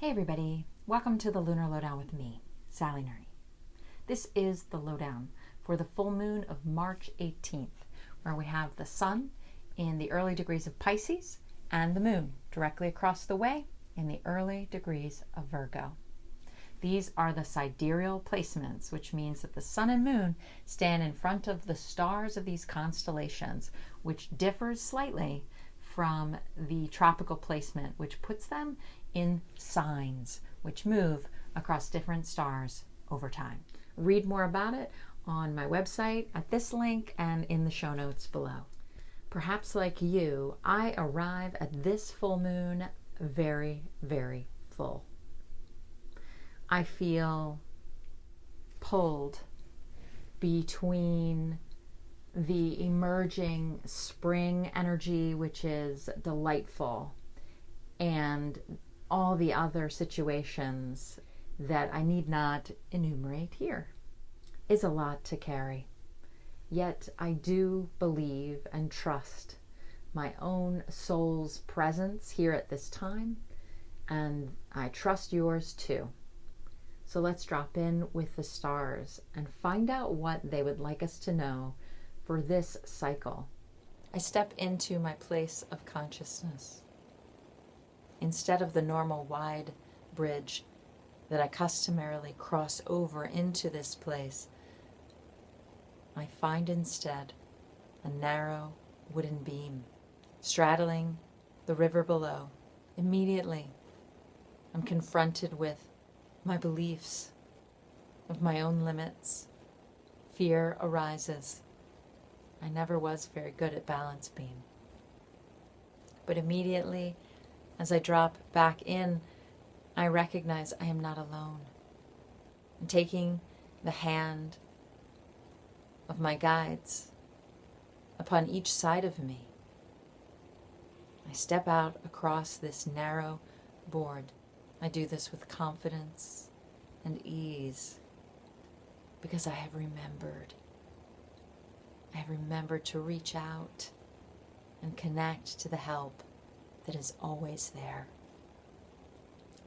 Hey everybody, welcome to the Lunar Lowdown with me, Sally Nuri. This is the lowdown for the full moon of March 18th, where we have the sun in the early degrees of Pisces and the moon directly across the way in the early degrees of Virgo. These are the sidereal placements, which means that the sun and moon stand in front of the stars of these constellations, which differs slightly from the tropical placement, which puts them in signs, which move across different stars over time. Read more about it on my website at this link and in the show notes below. Perhaps like you, I arrive at this full moon very, very full. I feel pulled between the emerging spring energy, which is delightful, and all the other situations that I need not enumerate here. Is a lot to carry. Yet I do believe and trust my own soul's presence here at this time, and I trust yours too. So let's drop in with the stars and find out what they would like us to know for this cycle. I step into my place of consciousness. Instead of the normal wide bridge that I customarily cross over into this place, I find instead a narrow wooden beam straddling the river below. Immediately, I'm confronted with my beliefs of my own limits. Fear arises. I never was very good at balance beam. But immediately, as I drop back in, I recognize I am not alone. I'm taking the hand of my guides upon each side of me. I step out across this narrow board. I do this with confidence and ease because I have remembered. I have remembered to reach out and connect to the help that is always there.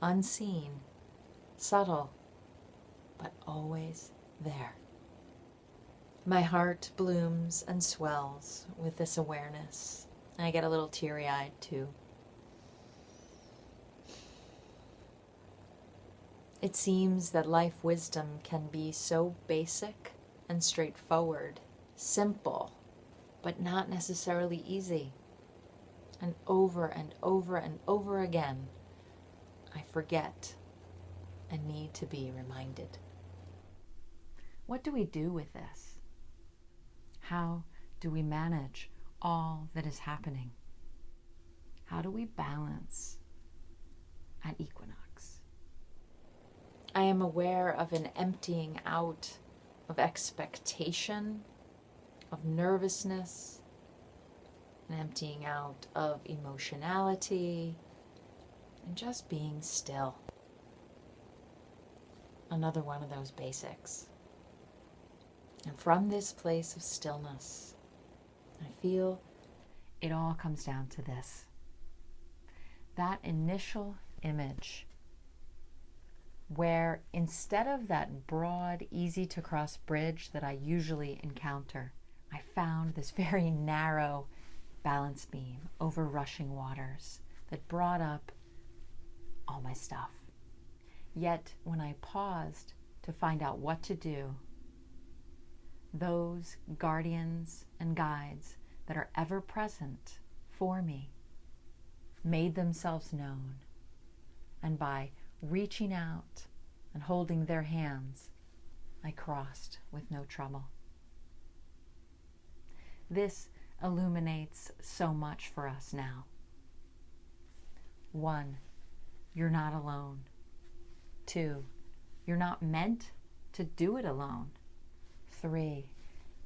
Unseen, subtle, but always there. My heart blooms and swells with this awareness. I get a little teary-eyed too. It seems that life wisdom can be so basic and straightforward, simple, but not necessarily easy. And over and over and over again, I forget and need to be reminded. What do we do with this? How do we manage all that is happening? How do we balance at Equinox? I am aware of an emptying out of expectation, of nervousness, an emptying out of emotionality, and just being still. Another one of those basics. And from this place of stillness, I feel it all comes down to this. That initial image where instead of that broad, easy to cross bridge that I usually encounter, I found this very narrow balance beam over rushing waters that brought up all my stuff. Yet when I paused to find out what to do, those guardians and guides that are ever present for me made themselves known. And by reaching out and holding their hands, I crossed with no trouble. This illuminates so much for us now. 1, you're not alone. 2, you're not meant to do it alone. 3,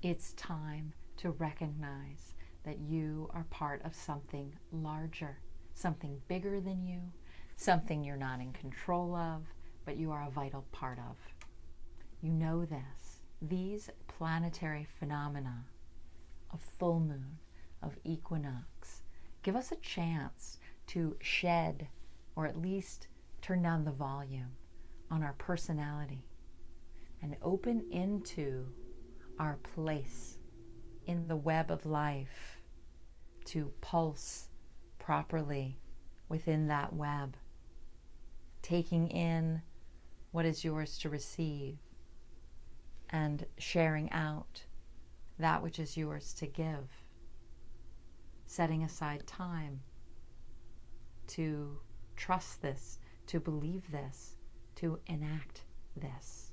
it's time to recognize that you are part of something larger, something bigger than you, something you're not in control of, but you are a vital part of. You know this. These planetary phenomena of full moon, of equinox, give us a chance to shed or at least turn down the volume on our personality and open into our place in the web of life to pulse properly within that web, taking in what is yours to receive and sharing out that which is yours to give, setting aside time to trust this, to believe this, to enact this.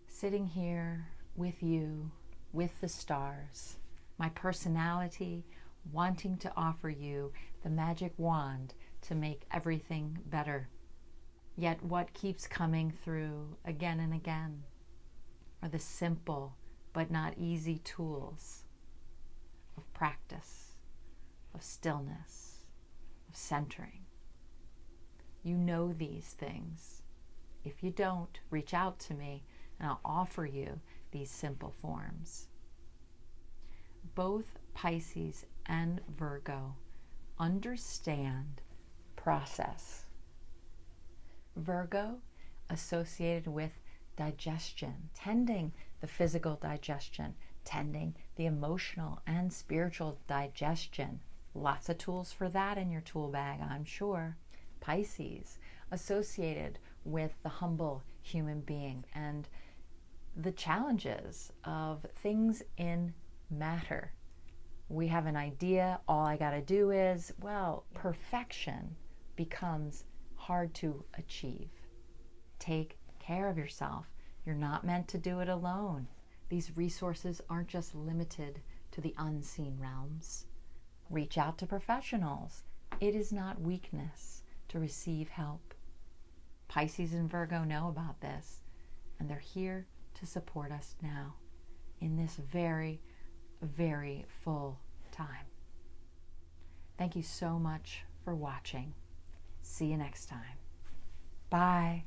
Sitting here with you, with the stars, my personality wanting to offer you the magic wand to make everything better. Yet what keeps coming through again and again are the simple but not easy tools of practice, of stillness, of centering. You know these things. If you don't, reach out to me and I'll offer you these simple forms. Both Pisces and Virgo understand process. Virgo associated with digestion, tending the physical digestion, tending the emotional and spiritual digestion. Lots of tools for that in your tool bag, I'm sure. Pisces associated with the humble human being and the challenges of things in matter. We have an idea, all I gotta do is, well, perfection becomes hard to achieve. Take care of yourself. You're not meant to do it alone. These resources aren't just limited to the unseen realms. Reach out to professionals. It is not weakness to receive help. Pisces and Virgo know about this, and they're here to support us now in this very, very full time. Thank you so much for watching. See you next time. Bye.